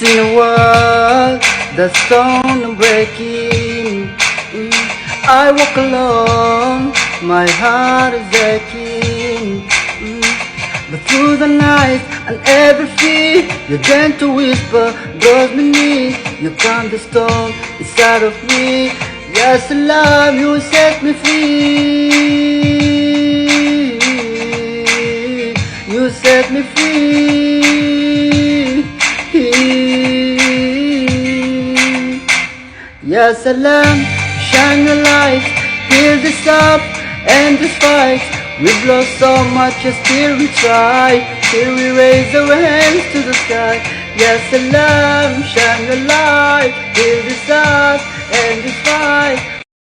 in a world that's stone and breaking. I walk alone, my heart is aching. But through the night and every fear, your gentle whisper draws me near. You calm the storm inside of me. Yes, love, you set me free. You set me free. Yes, alarm, shine your light, heal this up and this fight. We've lost so much, and still we try. Still we raise our hands to the sky. Yes, alarm, shine your light, heal this up and this fight.